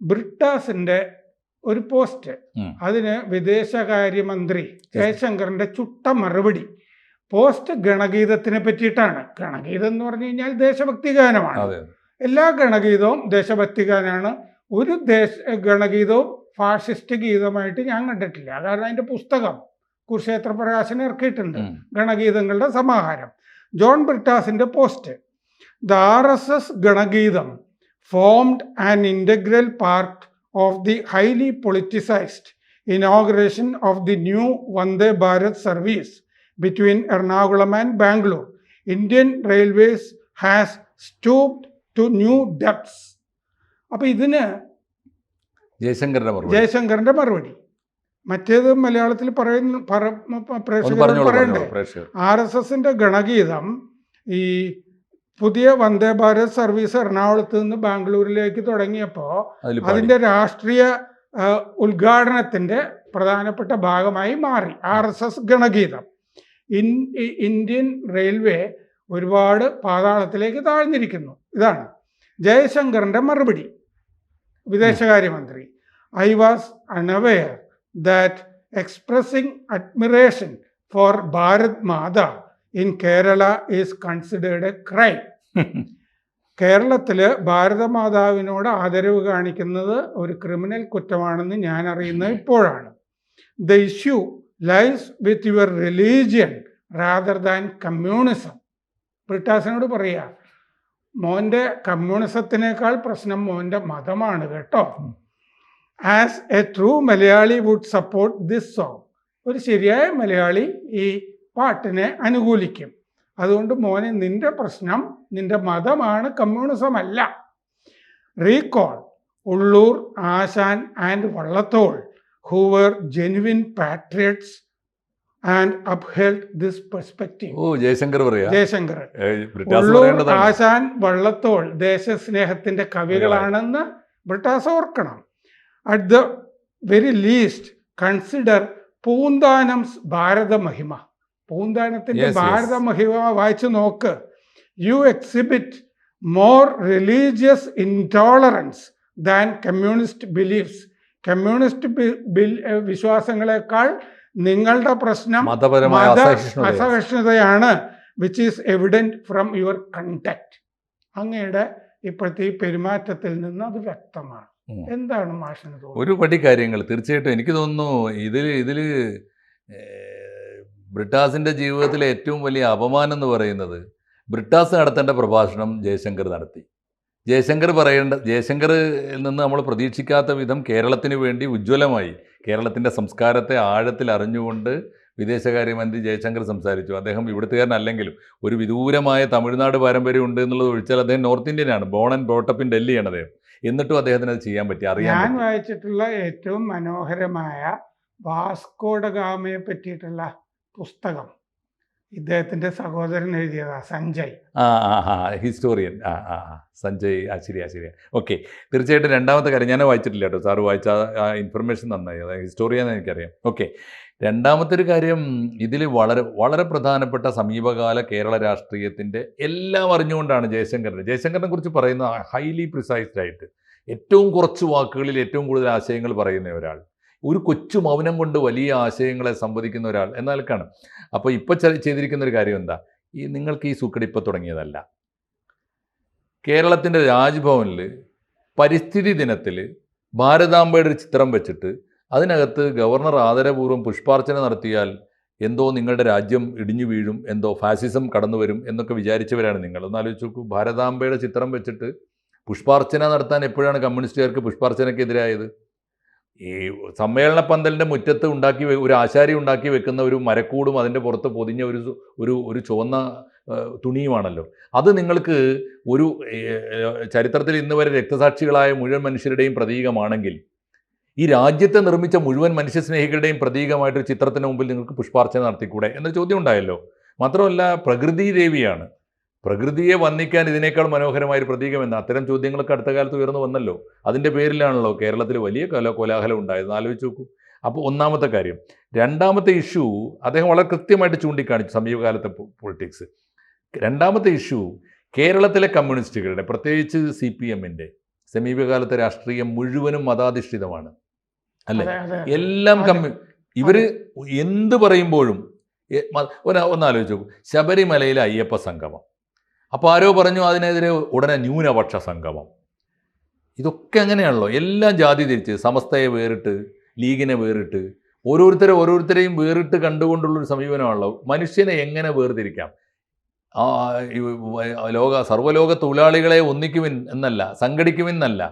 ബ്രിട്ടാസിന്റെ ഒരു പോസ്റ്റ്, അതിന് വിദേശകാര്യമന്ത്രി ജയശങ്കറിന്റെ ചുട്ട മറുപടി. പോസ്റ്റ് ഗണഗീതത്തിനെ പറ്റിയിട്ടാണ്. ഗണഗീതം എന്ന് പറഞ്ഞു കഴിഞ്ഞാൽ ദേശഭക്തി ഗാനമാണ്. എല്ലാ ഗണഗീതവും ദേശഭക്തി ഗാനമാണ്. ഒരു ഗണഗീതവും ഫാഷിസ്റ്റ് ഗീതമായിട്ട് ഞാൻ കണ്ടിട്ടില്ല. കാരണം അതിന്റെ പുസ്തകം കുരുക്ഷേത്ര പ്രകാശൻ ഇറക്കിയിട്ടുണ്ട്, ഗണഗീതങ്ങളുടെ സമാഹാരം. ജോൺ ബ്രിട്ടാസിന്റെ post: the RSS ganageetham formed an integral part of the highly politicized inauguration of the new Vande Bharat service between Ernakulam and Bangalore. Indian Railways has stooped to new depths. അപ്പോൾ ഇതിന് ജയശങ്കറിന്റെ മറുപടി. മറ്റേത് മലയാളത്തിൽ പ്രേക്ഷകർ പറയണ്ടേ? RSSന്റെ ഗണഗീതം ഈ പുതിയ വന്ദേ ഭാരത് സർവീസ് എറണാകുളത്ത് നിന്ന് ബാംഗ്ലൂരിലേക്ക് തുടങ്ങിയപ്പോൾ അതിൻ്റെ രാഷ്ട്രീയ ഉദ്ഘാടനത്തിൻ്റെ പ്രധാനപ്പെട്ട ഭാഗമായി മാറി RSS ഗണഗീതം. ഇന്ത്യൻ റെയിൽവേ ഒരുപാട് പാതാളത്തിലേക്ക് താഴ്ന്നിരിക്കുന്നു. ഇതാണ് ജയശങ്കറിൻ്റെ മറുപടി. വിദേശകാര്യമന്ത്രി: I was unaware that expressing admiration for Bharat Mata in Kerala is considered a crime. കേരളത്തില് ഭാരതമാതാവിനോട് ആദരവ് കാണിക്കുന്നത് ഒരു ക്രിമിനൽ കുറ്റമാണെന്ന് ഞാൻ അറിയുന്നത് ഇപ്പോഴാണ്. The issue lies with your religion rather than communism. ബ്രിട്ടാസിനോട് പറയാ, മോൻ്റെ കമ്മ്യൂണിസത്തിനേക്കാൾ പ്രശ്നം മോൻ്റെ മതമാണ് കേട്ടോ. As a true Malayali would support this song. ഒരു ശരിയായ മലയാളി ഈ പാട്ടിനെ അനുകൂലിക്കും. അതുകൊണ്ട് മോനെ, നിന്റെ പ്രശ്നം നിന്റെ മതമാണ്, കമ്മ്യൂണിസം അല്ല. Recall Ulloor, Asan and Vallathol who were genuine patriots and upheld this perspective. Jayasankar Ulloor, Asan, Vallathol ദേശസ്നേഹത്തിന്റെ കവികളാണെന്ന് ബ്രിട്ടാസ് ഓർക്കണം. At the very least consider Poonthanam's Bharata Mahima. പൂന്താനത്തിന്റെ ഭാരത മഹിമ വായിച്ചു നോക്ക്. You exhibit more religious intolerance than communist beliefs. Communist വിശ്വാസങ്ങളെക്കാൾ നിങ്ങളുടെ പ്രശ്നം അസഹിഷ്ണുതയാണ്. Which is evident from your conduct. അങ്ങയുടെ ഇപ്പോഴത്തെ ഈ പെരുമാറ്റത്തിൽ നിന്ന് അത് വ്യക്തമാണ്. എന്താണ് മാഷിന് തോന്നുന്നത്? ഒരു പടി കാര്യങ്ങൾ തീർച്ചയായിട്ടും എനിക്ക് തോന്നുന്നു ഇതിൽ ബ്രിട്ടാസിൻ്റെ ജീവിതത്തിലെ ഏറ്റവും വലിയ അപമാനം എന്ന് പറയുന്നത്, ബ്രിട്ടാസ് നടത്തേണ്ട പ്രഭാഷണം ജയശങ്കർ നടത്തി. ജയശങ്കറിൽ നിന്ന് നമ്മൾ പ്രതീക്ഷിക്കാത്ത വിധം കേരളത്തിന് വേണ്ടി ഉജ്ജ്വലമായി കേരളത്തിൻ്റെ സംസ്കാരത്തെ ആഴത്തിൽ അറിഞ്ഞുകൊണ്ട് വിദേശകാര്യമന്ത്രി ജയശങ്കർ സംസാരിച്ചു. അദ്ദേഹം ഇവിടുത്തുകാരനല്ലെങ്കിലും ഒരു വിദൂരമായ തമിഴ്നാട് പാരമ്പര്യം ഉണ്ട് എന്നുള്ളത് ഒഴിച്ചാൽ അദ്ദേഹം നോർത്ത് ഇന്ത്യനാണ്. ബോൺ ആൻഡ് ബ്രോട്ടപ്പ് ഇൻ ഡൽഹിയാണ് അദ്ദേഹം. എന്നിട്ടും അദ്ദേഹത്തിന് അത് ചെയ്യാൻ പറ്റി. ഞാൻ വായിച്ചിട്ടുള്ള ഏറ്റവും മനോഹരമായ വാസ്കോഡ ഗാമയെ പറ്റിയിട്ടുള്ള പുസ്തകം ഇദ്ദേഹത്തിന്റെ സഹോദരൻ എഴുതിയതാ, സഞ്ജയ്. ഹിസ്റ്റോറിയൻ സഞ്ജയ്. ശരിയാ. ഓക്കെ, തീർച്ചയായിട്ടും രണ്ടാമത്തെ കാര്യം ഞാൻ വായിച്ചിട്ടില്ല കേട്ടോ. സാറ് വായിച്ച ആ ഇൻഫർമേഷൻ നന്നായി. അതായത് ഹിസ്റ്റോറിയൻ എനിക്കറിയാം. ഓക്കെ, രണ്ടാമത്തെ ഒരു കാര്യം, ഇതിൽ വളരെ വളരെ പ്രധാനപ്പെട്ട സമീപകാല കേരള രാഷ്ട്രീയത്തിൻ്റെ എല്ലാം അറിഞ്ഞുകൊണ്ടാണ് ജയശങ്കറിനെ കുറിച്ച് പറയുന്ന ഹൈലി പ്രിസൈസ്ഡ് ആയിട്ട് ഏറ്റവും കുറച്ച് വാക്കുകളിൽ ഏറ്റവും കൂടുതൽ ആശയങ്ങൾ പറയുന്ന ഒരാൾ, ഒരു കൊച്ചു മൗനം കൊണ്ട് വലിയ ആശയങ്ങളെ സംവദിക്കുന്ന ഒരാൾ എന്നാൽക്കാണ്. അപ്പോൾ ഇപ്പോൾ ചെയ്തിരിക്കുന്ന ഒരു കാര്യം എന്താ, നിങ്ങൾക്ക് ഈ സൂക്കട് ഇപ്പോൾ തുടങ്ങിയതല്ല. കേരളത്തിൻ്റെ രാജ്ഭവനിൽ പരിസ്ഥിതി ദിനത്തിൽ ഭാരതാംബയുടെ ഒരു ചിത്രം വെച്ചിട്ട് അതിനകത്ത് ഗവർണർ ആദരപൂർവ്വം പുഷ്പാർച്ചന നടത്തിയാൽ എന്തോ നിങ്ങളുടെ രാജ്യം ഇടിഞ്ഞു വീഴും, എന്തോ ഫാസിസം കടന്നു വരും എന്നൊക്കെ വിചാരിച്ചവരാണ് നിങ്ങൾ. ഒന്ന് ആലോചിച്ച് നോക്കൂ. ഭാരതാംബയുടെ ചിത്രം വെച്ചിട്ട് പുഷ്പാർച്ചന നടത്താൻ എപ്പോഴാണ് കമ്മ്യൂണിസ്റ്റുകാർക്ക് പുഷ്പാർച്ചനയ്ക്കെതിരായത്? ഈ സമ്മേളന പന്തലിൻ്റെ മുറ്റത്ത് ഒരു ആശാരി ഉണ്ടാക്കി വെക്കുന്ന ഒരു മരക്കൂടും അതിൻ്റെ പുറത്ത് പൊതിഞ്ഞ ഒരു ചുവന്ന തുണിയുമാണല്ലോ. അത് നിങ്ങൾക്ക് ഒരു ചരിത്രത്തിൽ ഇന്ന് വരെ രക്തസാക്ഷികളായ മുഴുവൻ മനുഷ്യരുടെയും പ്രതീകമാണെങ്കിൽ, ഈ രാജ്യത്തെ നിർമ്മിച്ച മുഴുവൻ മനുഷ്യസ്നേഹികളുടെയും പ്രതീകമായിട്ടൊരു ചിത്രത്തിന് മുമ്പിൽ നിങ്ങൾക്ക് പുഷ്പാർച്ചന നടത്തിക്കൂടെ എന്നൊരു ചോദ്യം ഉണ്ടായല്ലോ. മാത്രമല്ല, പ്രകൃതി ദേവിയാണ്. പ്രകൃതിയെ വന്ദിക്കാൻ ഇതിനേക്കാൾ മനോഹരമായൊരു പ്രതീകം എന്ന അത്തരം ചോദ്യങ്ങളൊക്കെ അടുത്ത കാലത്ത് ഉയർന്നു വന്നല്ലോ. അതിൻ്റെ പേരിലാണല്ലോ കേരളത്തിൽ വലിയ കോലാഹലം ഉണ്ടായത്. ആലോചിച്ച് നോക്കൂ. അപ്പോൾ ഒന്നാമത്തെ കാര്യം. രണ്ടാമത്തെ ഇഷ്യൂ അദ്ദേഹം വളരെ കൃത്യമായിട്ട് ചൂണ്ടിക്കാണിച്ചു സമീപകാലത്തെ പൊളിറ്റിക്സ്. രണ്ടാമത്തെ ഇഷ്യൂ, കേരളത്തിലെ കമ്മ്യൂണിസ്റ്റുകളുടെ, പ്രത്യേകിച്ച് CPMൻ്റെ സമീപകാലത്തെ രാഷ്ട്രീയം മുഴുവനും മതാധിഷ്ഠിതമാണ് അല്ലേ? അതെ, അതെ. എല്ലാം ഇവർ എന്ത് പറയുമ്പോഴും ഒന്നാലോചിച്ച് നോക്കൂ, ശബരിമലയിലെ അയ്യപ്പ സംഗമം, അപ്പോൾ ആരോ പറഞ്ഞു അതിനെതിരെ ഉടനെ ന്യൂനപക്ഷ സംഗമം. ഇതൊക്കെ അങ്ങനെയാണല്ലോ, എല്ലാം ജാതി തിരിച്ച്, സമസ്തയെ വേറിട്ട്, ലീഗിനെ വേറിട്ട്, ഓരോരുത്തരെയും വേറിട്ട് കണ്ടുകൊണ്ടുള്ളൊരു സമീപനമാണല്ലോ. മനുഷ്യനെ എങ്ങനെ വേർതിരിക്കാം? സർവ്വലോക തൊഴിലാളികളെ ഒന്നിക്കുവിൻ എന്നല്ല, സംഘടിക്കുവിൻ എന്നല്ല,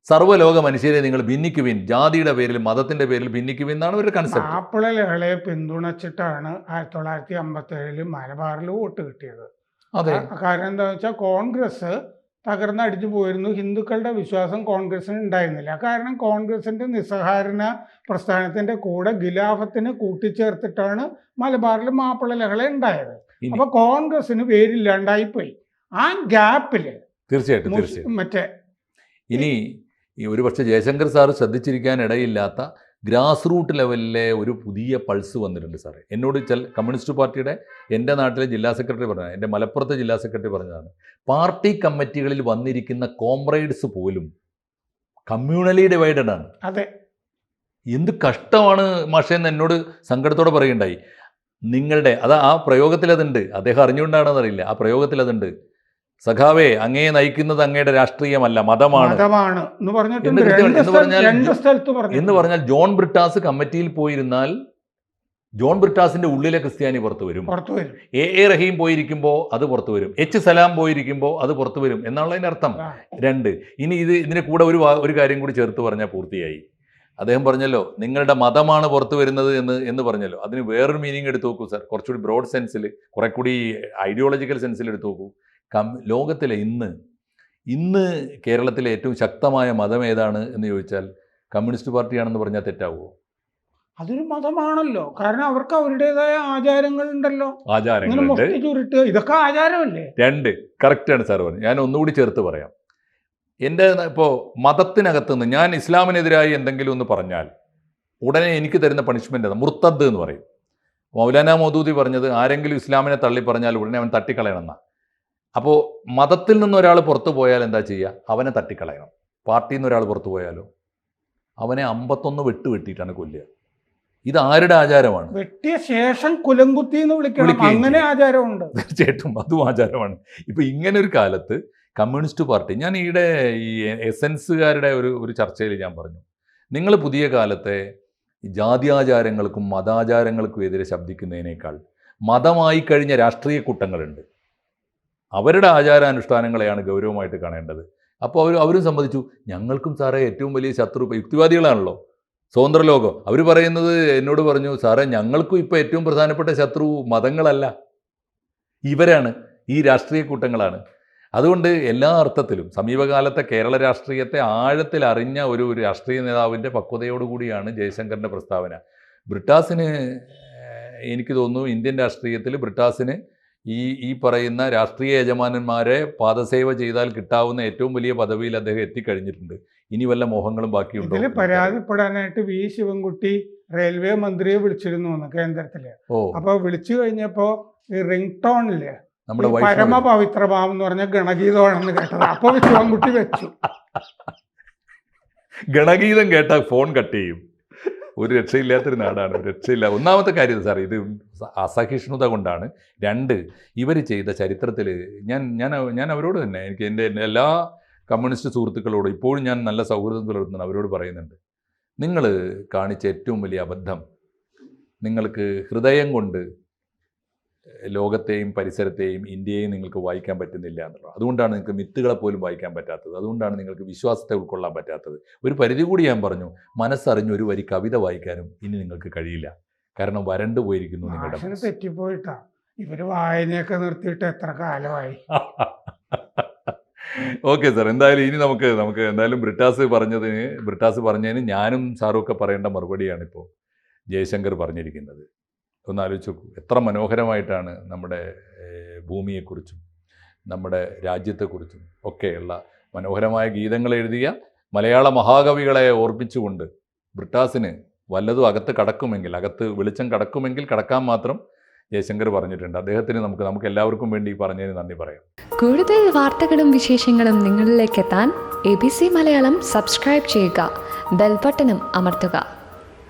സർവ്വലോക മനുഷ്യരെ നിങ്ങൾ ഭിന്നിക്കുവിൻ, ജാതിയുടെ പേരിൽ മതത്തിന്റെ പേരിൽ ഭിന്നിക്കുവിൻ എന്നാണ് ഒരു കൺസെപ്റ്റ്. മാപ്പിള ലഹളയെ പിന്തുണച്ചിട്ടാണ് 1957 മലബാറിൽ വോട്ട് കിട്ടിയത്. അതെ, കാരണം എന്താ വെച്ചാൽ കോൺഗ്രസ് തകർന്നടിച്ചു പോയിരുന്നു. ഹിന്ദുക്കളുടെ വിശ്വാസം കോൺഗ്രസിന് ഉണ്ടായിരുന്നില്ല. കാരണം കോൺഗ്രസിന്റെ നിസ്സഹകരണ പ്രസ്ഥാനത്തിന്റെ കൂടെ ഖിലാഫത്തിന് കൂട്ടിച്ചേർത്തിട്ടാണ് മലബാറിൽ മാപ്പിള ലഹള ഉണ്ടായത്. അപ്പൊ കോൺഗ്രസിന് പേരില്ലാണ്ടായിപ്പോയി. ആ ഗ്യാപ്പില് തീർച്ചയായിട്ടും മറ്റേ ഇനി ഒരു പക്ഷേ ജയശങ്കർ സാറ് ശ്രദ്ധിച്ചിരിക്കാൻ ഇടയില്ലാത്ത ഗ്രാസ് റൂട്ട് ലെവലിലെ ഒരു പുതിയ പൾസ് വന്നിട്ടുണ്ട് സാറേ. എന്നോട് കമ്മ്യൂണിസ്റ്റ് പാർട്ടിയുടെ എൻ്റെ നാട്ടിലെ ജില്ലാ സെക്രട്ടറി പറഞ്ഞതാണ്, എൻ്റെ മലപ്പുറത്തെ ജില്ലാ സെക്രട്ടറി പറഞ്ഞതാണ്, പാർട്ടി കമ്മിറ്റികളിൽ വന്നിരിക്കുന്ന കോംറേഡ്സ് പോലും കമ്മ്യൂണലി ഡിവൈഡഡ് ആണ്. അതെ, എന്ത് കഷ്ടമാണ് മാഷേന്ന് എന്നോട് സങ്കടത്തോടെ പറയുണ്ടായി. നിങ്ങളുടെ ആ പ്രയോഗത്തിൽ അതുണ്ട്, അദ്ദേഹം അറിഞ്ഞുകൊണ്ടാണെന്നറിയില്ല, ആ പ്രയോഗത്തിൽ അതുണ്ട്. സഖാവേ, അങ്ങയെ നയിക്കുന്നത് അങ്ങയുടെ രാഷ്ട്രീയമല്ല, മതമാണ് എന്ന് പറഞ്ഞാൽ ജോൺ ബ്രിട്ടാസ് കമ്മിറ്റിയിൽ പോയിരുന്നാൽ ജോൺ ബ്രിട്ടാസിന്റെ ഉള്ളിലെ ക്രിസ്ത്യാനി പുറത്തു വരും. എ റഹീം പോയിരിക്കുമ്പോൾ അത് പുറത്തു വരും, എച്ച് സലാം പോയിരിക്കുമ്പോൾ അത് പുറത്തു വരും എന്നുള്ളതിൻ്റെ അർത്ഥം. 2, ഇനി ഇതിന് കൂടെ ഒരു കാര്യം കൂടി ചേർത്ത് പറഞ്ഞാൽ പൂർത്തിയായി. അദ്ദേഹം പറഞ്ഞല്ലോ നിങ്ങളുടെ മതമാണ് പുറത്തു വരുന്നത് എന്ന് പറഞ്ഞല്ലോ. അതിന് വേറൊരു മീനിങ് എടുത്ത് നോക്കൂ സാർ, കുറച്ചുകൂടി ബ്രോഡ് സെൻസിൽ, കുറെ കൂടി ഐഡിയോളജിക്കൽ സെൻസിൽ എടുത്ത് നോക്കൂ. ലോകത്തിലെ ഇന്ന് കേരളത്തിലെ ഏറ്റവും ശക്തമായ മതം ഏതാണ് എന്ന് ചോദിച്ചാൽ കമ്മ്യൂണിസ്റ്റ് പാർട്ടിയാണെന്ന് പറഞ്ഞാൽ തെറ്റാവുമോ? അതൊരു മതമാണല്ലോ, കാരണം അവർക്ക് അവരുടേതായ ആചാരങ്ങളുണ്ടല്ലോ. ആചാരങ്ങളുണ്ട്, ഇതൊക്കെ ആചാരമല്ലേ. 2 കറക്റ്റാണ് സാർ പറഞ്ഞു. ഞാൻ ഒന്നുകൂടി ചേർത്ത് പറയാം. എൻ്റെ ഇപ്പോൾ മതത്തിനകത്തുനിന്ന് ഞാൻ ഇസ്ലാമിനെതിരായി എന്തെങ്കിലും ഒന്ന് പറഞ്ഞാൽ ഉടനെ എനിക്ക് തരുന്ന പണിഷ്മെൻ്റ് ആണ് മുർത്തദ് എന്ന് പറയും. മൗലാന മൗദൂദി പറഞ്ഞത് ആരെങ്കിലും ഇസ്ലാമിനെ തള്ളി പറഞ്ഞാൽ ഉടനെ അവൻ തട്ടിക്കളയണമെന്നാണ്. അപ്പോൾ മതത്തിൽ നിന്ന് ഒരാൾ പുറത്തു പോയാൽ എന്താ ചെയ്യുക? അവനെ തട്ടിക്കളയണം. പാർട്ടിയിൽ നിന്ന് ഒരാൾ പുറത്തു പോയാലോ അവനെ 51 വെട്ടിയിട്ടാണ് കൊല്ലുക. ഇത് ആരുടെ ആചാരമാണ്? വെട്ടിയ ശേഷം കുലംകുത്തി എന്ന് വിളിക്കണം, അങ്ങനെ ആചാരമുണ്ട്. തീർച്ചയായിട്ടും അതും ആചാരമാണ്. ഇപ്പം ഇങ്ങനെ ഒരു കാലത്ത് കമ്മ്യൂണിസ്റ്റ് പാർട്ടി, ഞാൻ ഈയിടെ ഈ എസൻസുകാരുടെ ഒരു ചർച്ചയിൽ ഞാൻ പറഞ്ഞു, നിങ്ങൾ പുതിയ കാലത്തെ ജാത്യാചാരങ്ങൾക്കും മതാചാരങ്ങൾക്കും എതിരെ ശബ്ദിക്കുന്നതിനേക്കാൾ മതമായി കഴിഞ്ഞ രാഷ്ട്രീയ കൂട്ടങ്ങളുണ്ട്, അവരുടെ ആചാരാനുഷ്ഠാനങ്ങളെയാണ് ഗൗരവമായിട്ട് കാണേണ്ടത്. അപ്പോൾ അവരും സമ്മതിച്ചു, ഞങ്ങൾക്കും സാറേ ഏറ്റവും വലിയ ശത്രു യുക്തിവാദികളാണല്ലോ, സ്വതന്ത്ര ലോകം. അവർ പറയുന്നത് എന്നോട് പറഞ്ഞു, സാറേ ഞങ്ങൾക്കും ഇപ്പോൾ ഏറ്റവും പ്രധാനപ്പെട്ട ശത്രു മതങ്ങളല്ല, ഇവരാണ്, ഈ രാഷ്ട്രീയ കൂട്ടങ്ങളാണ്. അതുകൊണ്ട് എല്ലാ അർത്ഥത്തിലും സമീപകാലത്തെ കേരള രാഷ്ട്രീയത്തെ ആഴത്തിൽ അറിഞ്ഞ ഒരു രാഷ്ട്രീയ നേതാവിൻ്റെ പക്വതയോടുകൂടിയാണ് ജയശങ്കറിൻ്റെ പ്രസ്താവന. ബ്രിട്ടാസിന്, എനിക്ക് തോന്നുന്നു ഇന്ത്യൻ രാഷ്ട്രീയത്തിൽ ബ്രിട്ടാസിന് ഈ പറയുന്ന രാഷ്ട്രീയ യജമാനന്മാരെ പാദസേവ ചെയ്താൽ കിട്ടാവുന്ന ഏറ്റവും വലിയ പദവിയിൽ അദ്ദേഹം എത്തിക്കഴിഞ്ഞിട്ടുണ്ട്. ഇനി വല്ല മോഹങ്ങളും ബാക്കിയുണ്ടോ? ഇതിൽ പരാതിപ്പെടാനായിട്ട് വി ശിവൻകുട്ടി റെയിൽവേ മന്ത്രിയെ വിളിച്ചിരുന്നു കേന്ദ്രത്തില്. അപ്പൊ വിളിച്ചു കഴിഞ്ഞപ്പോ ഈ റിംഗ് ടോണില് നമ്മുടെ പരമപവിത്രമാം എന്ന് പറഞ്ഞ ഗണഗീതമാണെന്ന് കേട്ടത്. അപ്പൊ ശിവൻകുട്ടി വെച്ചു. ഗണഗീതം കേട്ടാൽ ഫോൺ കട്ട് ചെയ്യും. ഒരു രക്ഷയില്ലാത്തൊരു നാടാണ്, രക്ഷയില്ല. ഒന്നാമത്തെ കാര്യം സാർ, ഇത് അസഹിഷ്ണുത കൊണ്ടാണ്. 2, ഇവർ ചെയ്ത ചരിത്രത്തിൽ ഞാൻ അവരോട് തന്നെ, എനിക്ക് എൻ്റെ എല്ലാ കമ്മ്യൂണിസ്റ്റ് സുഹൃത്തുക്കളോടും ഇപ്പോഴും ഞാൻ നല്ല സൗഹൃദം പുലർത്തുന്നു. അവരോട് പറയുന്നുണ്ട്, നിങ്ങൾ കാണിച്ച ഏറ്റവും വലിയ അബദ്ധം, നിങ്ങൾക്ക് ഹൃദയം കൊണ്ട് ലോകത്തെയും പരിസരത്തെയും ഇന്ത്യയെയും നിങ്ങൾക്ക് വായിക്കാൻ പറ്റുന്നില്ല എന്നുള്ളത്. അതുകൊണ്ടാണ് നിങ്ങൾക്ക് മിത്തുകളെ പോലും വായിക്കാൻ പറ്റാത്തത്. അതുകൊണ്ടാണ് നിങ്ങൾക്ക് വിശ്വാസത്തെ ഉൾക്കൊള്ളാൻ പറ്റാത്തത്. ഒരു പരിധി കൂടി ഞാൻ പറഞ്ഞു, മനസ്സറിഞ്ഞ് ഒരു വരി കവിത വായിക്കാനും ഇനി നിങ്ങൾക്ക് കഴിയില്ല. കാരണം വരണ്ടു പോയിരിക്കുന്നു നിങ്ങളുടെ. തെറ്റിപ്പോയിട്ടാ ഇവര് വായനയൊക്കെ നിർത്തിയിട്ട് എത്ര കാലമായി. ഓക്കെ സാർ, എന്തായാലും ഇനി നമുക്ക് എന്തായാലും ബ്രിട്ടാസ് പറഞ്ഞതിന് ഞാനും സാറും പറയേണ്ട മറുപടിയാണ് ഇപ്പോൾ ജയശങ്കർ പറഞ്ഞിരിക്കുന്നത്. ഒന്ന് ആലോചിച്ച് നോക്കൂ, എത്ര മനോഹരമായിട്ടാണ് നമ്മുടെ ഭൂമിയെക്കുറിച്ചും നമ്മുടെ രാജ്യത്തെക്കുറിച്ചും ഒക്കെയുള്ള മനോഹരമായ ഗീതങ്ങൾ എഴുതിയ മലയാള മഹാകവികളെ ഓർപ്പിച്ചുകൊണ്ട് ബ്രിട്ടാസിന് വല്ലതും അകത്ത് വെളിച്ചം കടക്കുമെങ്കിൽ കടക്കാൻ മാത്രം ജയശങ്കർ പറഞ്ഞിട്ടുണ്ട്. അദ്ദേഹത്തിന് നമുക്ക് എല്ലാവർക്കും വേണ്ടി പറഞ്ഞതിന് നന്ദി പറയാം. കൂടുതൽ വാർത്തകളും വിശേഷങ്ങളും നിങ്ങളിലേക്ക് എത്താൻ ABC മലയാളം സബ്സ്ക്രൈബ് ചെയ്യുക, ബെൽ ബട്ടണും അമർത്തുക.